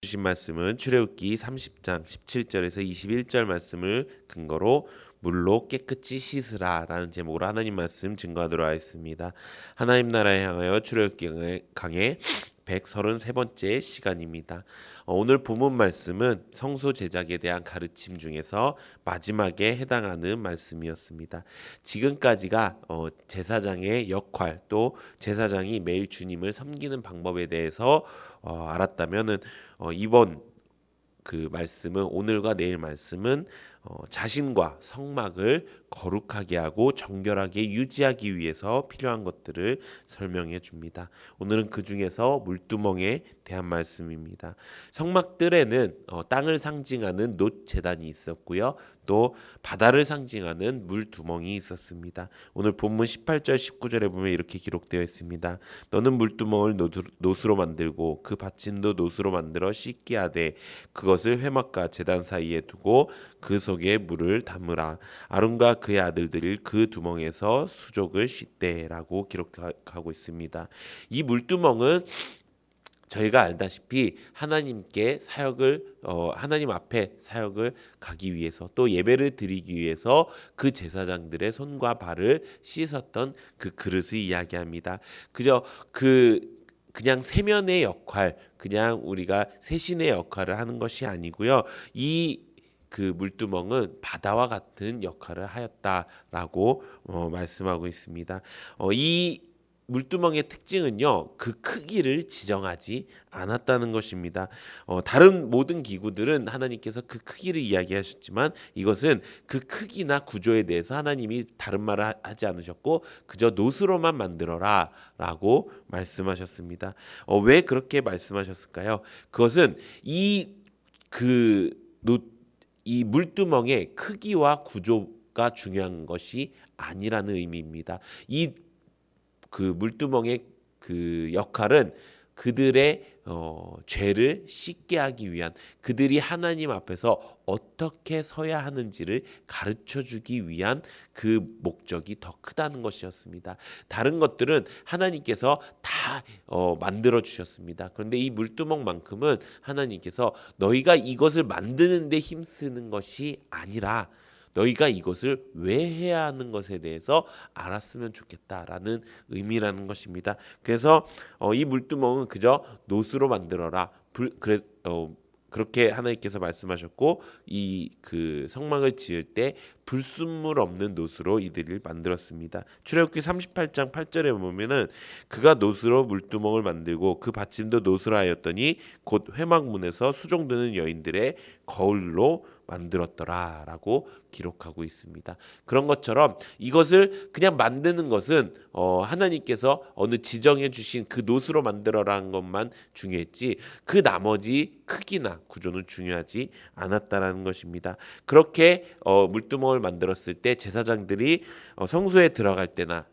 주신 말씀은 출애굽기 30장 17절에서 21절 말씀을 근거로 물로 깨끗이 씻으라라는 제목으로 하나님 말씀 증거하도록 하겠습니다. 하나님 나라에 향하여 출애굽기 강의 133번째 시간입니다. 오늘 본문 말씀은 성소 제작에 대한 가르침 중에서 마지막에 해당하는 말씀이었습니다. 지금까지가 제사장의 역할 또 제사장이 매일 주님을 섬기는 방법에 대해서 알았다면은 이번 그 말씀은 오늘과 내일 말씀은 자신과 성막을 거룩하게 하고 정결하게 유지하기 위해서 필요한 것들을 설명해 줍니다. 오늘은 그 중에서 물두멍에 대한 말씀입니다. 성막들에는 땅을 상징하는 놋 제단이 있었고요. 또 바다를 상징하는 물두멍이 있었습니다. 오늘 본문 18절 19절에 보면 이렇게 기록되어 있습니다. 너는 물두멍을 놋으로 만들고 그 받침도 놋으로 만들어 씻게 하되 그것을 회막과 제단 사이에 두고 그 속에 물을 담으라. 아론과 그의 아들들이 그 두멍에서 수족을 씻되라고 기록하고 있습니다. 이 물두멍은 저희가 알다시피 하나님께 사역을 하나님 앞에 사역을 가기 위해서 또 예배를 드리기 위해서 그 제사장들의 손과 발을 씻었던 그 그릇을 이야기합니다. 그냥 세면의 역할, 그냥 우리가 세신의 역할을 하는 것이 아니고요. 그 물두멍은 바다와 같은 역할을 하였다라고 말씀하고 있습니다. 이 물두멍의 특징은요, 그 크기를 지정하지 않았다는 것입니다. 다른 모든 기구들은 하나님께서 그 크기를 이야기하셨지만 이것은 그 크기나 구조에 대해서 하나님이 다른 말을 하지 않으셨고 그저 놋으로만 만들어라라고 말씀하셨습니다. 왜 그렇게 말씀하셨을까요? 그것은 이 물두멍의 크기와 구조가 중요한 것이 아니라는 의미입니다. 그 물두멍의 그 역할은 그들의 죄를 씻게 하기 위한, 그들이 하나님 앞에서 어떻게 서야 하는지를 가르쳐 주기 위한 그 목적이 더 크다는 것이었습니다. 다른 것들은 하나님께서 다 만들어 주셨습니다. 그런데 이 물두멍만큼은 하나님께서 너희가 이것을 만드는 데 힘쓰는 것이 아니라 너희가 이것을 왜 해야 하는 것에 대해서 알았으면 좋겠다라는 의미라는 것입니다. 그래서 이 물두멍은 그저 놋으로 만들어라. 그렇게 하나님께서 말씀하셨고 이 그 성막을 지을 때 불순물 없는 놋으로 이들을 만들었습니다. 출애굽기 38장 8절에 보면은 그가 놋으로 물두멍을 만들고 그 받침도 놋으로 하였더니 곧 회막문에서 수종드는 여인들의 거울로 만들었더라라고 기록하고 있습니다. 그런 것처럼 이것을 그냥 만드는 것은 하나님께서 어느 지정해 주신 그 놋으로 만들어라는 것만 중요했지 그 나머지 크기나 구조는 중요하지 않았다라는 것입니다. 그렇게 물두멍을 만들었을 때 제사장들이 성소에 들어갈 때나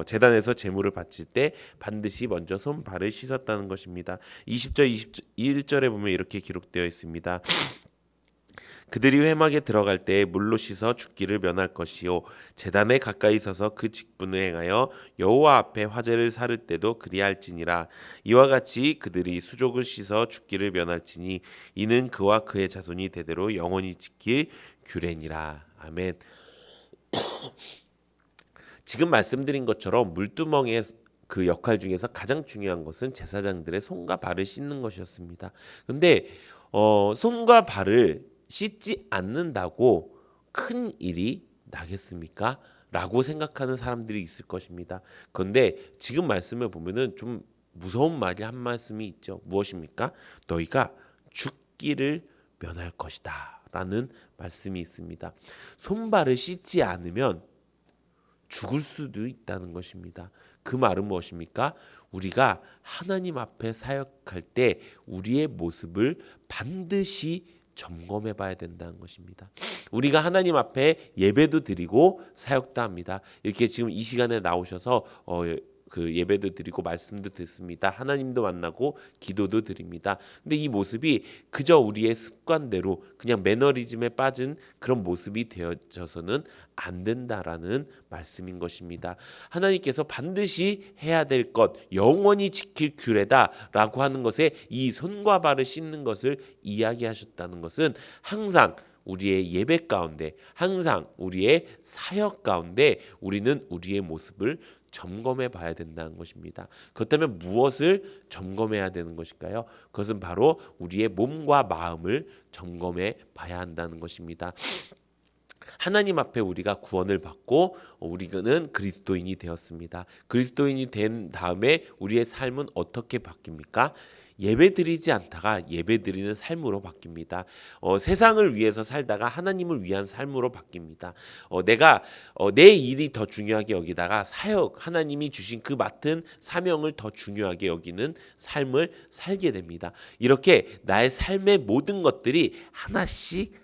제단에서 제물을 바칠 때 반드시 먼저 손발을 씻었다는 것입니다. 20절 21절에 보면 이렇게 기록되어 있습니다. 그들이 회막에 들어갈 때 물로 씻어 죽기를 면할 것이요 제단에 가까이 서서 그 직분을 행하여 여호와 앞에 화제를 사를 때도 그리할지니라. 이와 같이 그들이 수족을 씻어 죽기를 면할지니 이는 그와 그의 자손이 대대로 영원히 지킬 규례니라. 아멘. 지금 말씀드린 것처럼 물두멍의 그 역할 중에서 가장 중요한 것은 제사장들의 손과 발을 씻는 것이었습니다. 근데 손과 발을 씻지 않는다고 큰 일이 나겠습니까? 라고 생각하는 사람들이 있을 것입니다. 그런데 지금 말씀을 보면은 좀 무서운 말이 한 말씀이 있죠. 무엇입니까? 너희가 죽기를 면할 것이다 라는 말씀이 있습니다. 손발을 씻지 않으면 죽을 수도 있다는 것입니다. 그 말은 무엇입니까? 우리가 하나님 앞에 사역할 때 우리의 모습을 반드시 점검해 봐야 된다는 것입니다. 우리가 하나님 앞에 예배도 드리고 사역도 합니다. 이렇게 지금 이 시간에 나오셔서 그 예배도 드리고 말씀도 듣습니다. 하나님도 만나고 기도도 드립니다. 근데 이 모습이 그저 우리의 습관대로 그냥 매너리즘에 빠진 그런 모습이 되어져서는 안 된다라는 말씀인 것입니다. 하나님께서 반드시 해야 될 것, 영원히 지킬 규례다라고 하는 것에 이 손과 발을 씻는 것을 이야기하셨다는 것은 항상 우리의 예배 가운데, 항상 우리의 사역 가운데 우리는 우리의 모습을 점검해 봐야 된다는 것입니다. 그렇다면 무엇을 점검해야 되는 것일까요? 그것은 바로 우리의 몸과 마음을 점검해 봐야 한다는 것입니다. 하나님 앞에 우리가 구원을 받고 우리는 그리스도인이 되었습니다. 그리스도인이 된 다음에 우리의 삶은 어떻게 바뀝니까? 예배드리지 않다가 예배드리는 삶으로 바뀝니다. 세상을 위해서 살다가 하나님을 위한 삶으로 바뀝니다. 내가 내 일이 더 중요하게 여기다가 사역, 하나님이 주신 그 맡은 사명을 더 중요하게 여기는 삶을 살게 됩니다. 이렇게 나의 삶의 모든 것들이 하나씩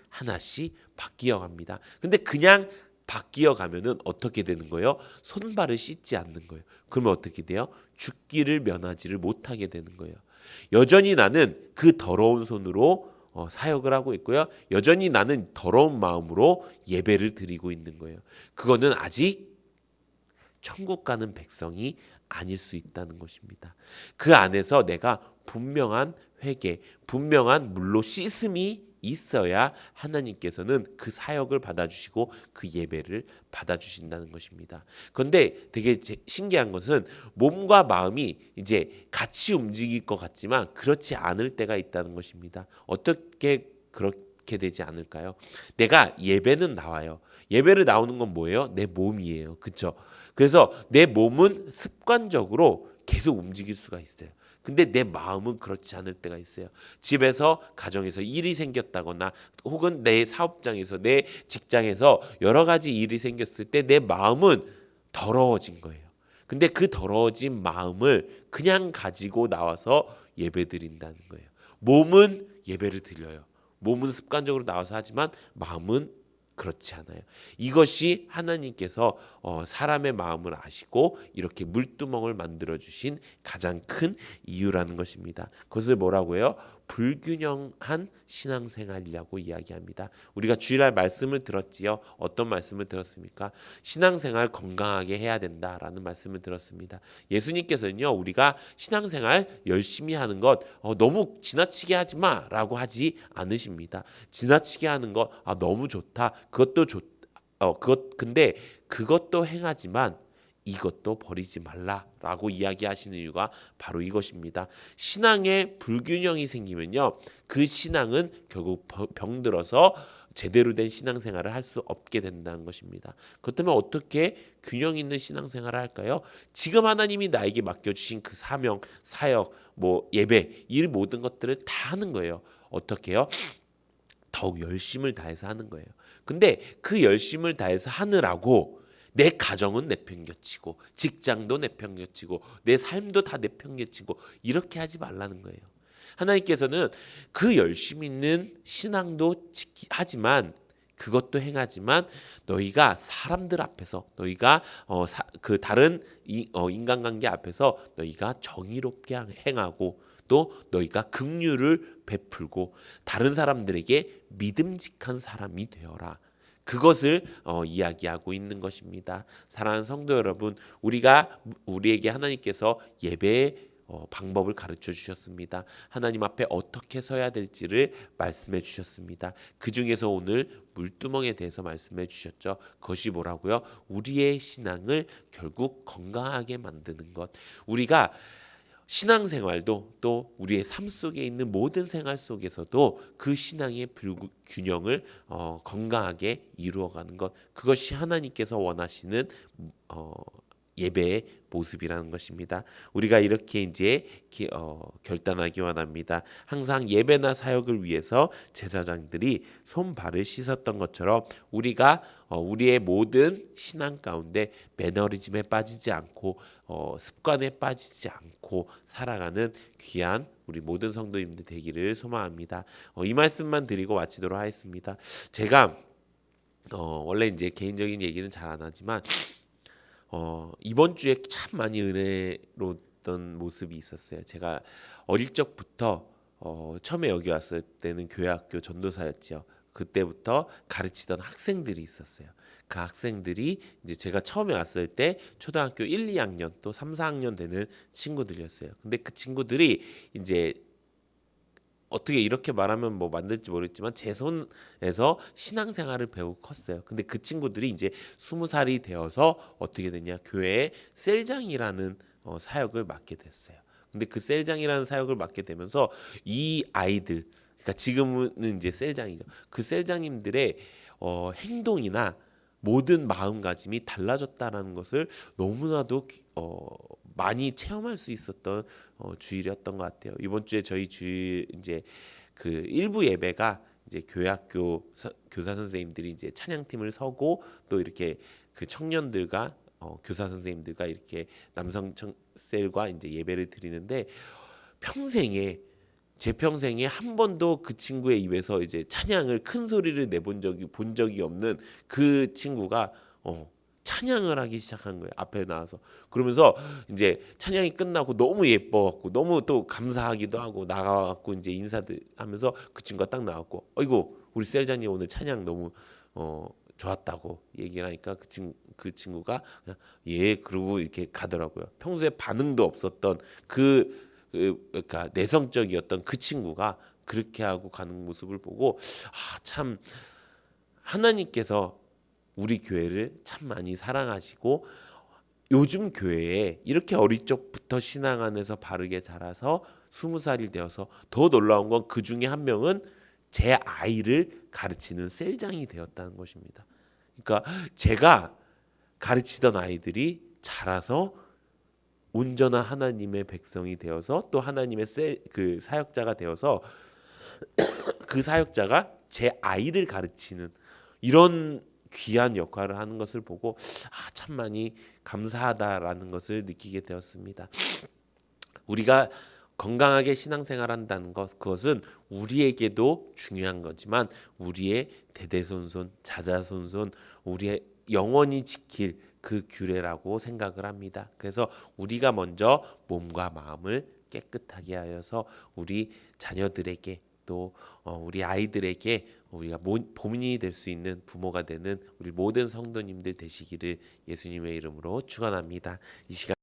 바뀌어 갑니다. 근데 그냥 바뀌어 가면은 어떻게 되는 거예요? 손발을 씻지 않는 거예요. 그러면 어떻게 돼요? 죽기를 면하지를 못하게 되는 거예요. 여전히 나는 그 더러운 손으로 사역을 하고 있고요. 여전히 나는 더러운 마음으로 예배를 드리고 있는 거예요. 그거는 아직 천국 가는 백성이 아닐 수 있다는 것입니다. 그 안에서 내가 분명한 회개, 분명한 물로 씻음이 있어야 하나님께서는 그 사역을 받아주시고 그 예배를 받아주신다는 것입니다. 그런데 되게 신기한 것은 몸과 마음이 이제 같이 움직일 것 같지만 그렇지 않을 때가 있다는 것입니다. 어떻게 그렇게 되지 않을까요? 내가 예배는 나와요. 예배를 나오는 건 뭐예요? 내 몸이에요. 그렇죠? 그래서 내 몸은 습관적으로 계속 움직일 수가 있어요. 근데 내 마음은 그렇지 않을 때가 있어요. 집에서 가정에서 일이 생겼다거나 혹은 내 사업장에서 내 직장에서 여러 가지 일이 생겼을 때 내 마음은 더러워진 거예요. 근데 그 더러워진 마음을 그냥 가지고 나와서 예배드린다는 거예요. 몸은 예배를 드려요. 몸은 습관적으로 나와서 하지만 마음은 그렇지 않아요. 이것이 하나님께서 사람의 마음을 아시고 이렇게 물두멍을 만들어 주신 가장 큰 이유라는 것입니다. 그것을 뭐라고 해요? 불균형한 신앙생활이라고 이야기합니다. 우리가 주일날 말씀을 들었지요. 어떤 말씀을 들었습니까? 신앙생활 건강하게 해야 된다라는 말씀을 들었습니다. 예수님께서는요, 우리가 신앙생활 열심히 하는 것 너무 지나치게 하지 마라고 하지 않으십니다. 지나치게 하는 것 너무 좋다. 그것도 근데 그것도 행하지만 이것도 버리지 말라라고 이야기하시는 이유가 바로 이것입니다. 신앙에 불균형이 생기면요, 그 신앙은 결국 병들어서 제대로 된 신앙생활을 할 수 없게 된다는 것입니다. 그렇다면 어떻게 균형 있는 신앙생활을 할까요? 지금 하나님이 나에게 맡겨주신 그 사명, 사역, 예배, 이 모든 것들을 다 하는 거예요. 어떻게요? 더욱 열심을 다해서 하는 거예요. 근데 그 열심을 다해서 하느라고 내 가정은 내팽개치고 직장도 내팽개치고 내 삶도 다 내팽개치고 이렇게 하지 말라는 거예요. 하나님께서는 그 열심 있는 신앙도 하지만 그것도 행하지만 너희가 사람들 앞에서 너희가 그 다른 인간관계 앞에서 너희가 정의롭게 행하고 또 너희가 긍휼을 베풀고 다른 사람들에게 믿음직한 사람이 되어라. 그것을 이야기하고 있는 것입니다. 사랑하는 성도 여러분, 우리에게 하나님께서 예배의 방법을 가르쳐 주셨습니다. 하나님 앞에 어떻게 서야 될지를 말씀해 주셨습니다. 그 중에서 오늘 물두멍에 대해서 말씀해 주셨죠. 그것이 뭐라고요? 우리의 신앙을 결국 건강하게 만드는 것. 우리가 신앙생활도 또 우리의 삶 속에 있는 모든 생활 속에서도 그 신앙의 균형을 건강하게 이루어가는 것, 그것이 하나님께서 원하시는 예배의 모습이라는 것입니다. 우리가 이렇게 이제 결단하기 원합니다. 항상 예배나 사역을 위해서 제사장들이 손발을 씻었던 것처럼 우리가 우리의 모든 신앙 가운데 매너리즘에 빠지지 않고 습관에 빠지지 않고 살아가는 귀한 우리 모든 성도님들 되기를 소망합니다. 이 말씀만 드리고 마치도록 하겠습니다. 제가 원래 이제 개인적인 얘기는 잘 안 하지만 이번 주에 참 많이 은혜로웠던 모습이 있었어요. 제가 어릴 적부터 처음에 여기 왔을 때는 교회학교 전도사였지요. 그때부터 가르치던 학생들이 있었어요. 그 학생들이 이제 제가 처음에 왔을 때 초등학교 1, 2학년 또 3, 4학년 되는 친구들이었어요. 근데 그 친구들이 이제 어떻게 이렇게 말하면 뭐 만들지 모르겠지만 제 손에서 신앙생활을 배우고 컸어요. 근데 그 친구들이 이제 20살이 되어서 어떻게 됐냐, 교회에 셀장이라는 사역을 맡게 됐어요. 근데 그 셀장이라는 사역을 맡게 되면서 이 아이들, 그러니까 지금은 이제 셀장이죠. 그 셀장님들의 행동이나 모든 마음가짐이 달라졌다라는 것을 너무나도 많이 체험할 수 있었던 주일이었던 것 같아요. 이번 주에 저희 주일 이제 그 일부 예배가 이제 교회학교 교사 선생님들이 이제 찬양팀을 서고 또 이렇게 그 청년들과 교사 선생님들과 이렇게 남성 셀과 이제 예배를 드리는데 평생에 제 평생에 한 번도 그 친구의 입에서 이제 찬양을 큰 소리를 내본 적이 본 적이 없는 그 친구가 찬양을 하기 시작한 거예요. 앞에 나와서. 그러면서 이제 찬양이 끝나고 너무 예뻐갖고 너무 또 감사하기도 하고 나가갖고 이제 인사들 하면서 그 친구가 딱 나왔고, 어이구 우리 셀장님 오늘 찬양 너무 좋았다고 얘기를 하니까 그 친구가 그냥 예 그러고 이렇게 가더라고요. 평소에 반응도 없었던 그러니까 내성적이었던 그 친구가 그렇게 하고 가는 모습을 보고 참 하나님께서 우리 교회를 참 많이 사랑하시고 요즘 교회에 이렇게 어릴 적부터 신앙 안에서 바르게 자라서 20살이 되어서 더 놀라운 건 그 중에 한 명은 제 아이를 가르치는 셀장이 되었다는 것입니다. 그러니까 제가 가르치던 아이들이 자라서 온전한 하나님의 백성이 되어서 또 하나님의 그 사역자가 되어서 그 사역자가 제 아이를 가르치는 이런 귀한 역할을 하는 것을 보고 참 많이 감사하다라는 것을 느끼게 되었습니다. 우리가 건강하게 신앙생활한다는 것, 그것은 우리에게도 중요한 거지만 우리의 대대손손, 자자손손, 우리의 영원히 지킬 그 규례라고 생각을 합니다. 그래서 우리가 먼저 몸과 마음을 깨끗하게 하여서 우리 자녀들에게 또 우리 아이들에게 우리가 본인이 될 수 있는 부모가 되는 우리 모든 성도님들 되시기를 예수님의 이름으로 축원합니다. 이 시간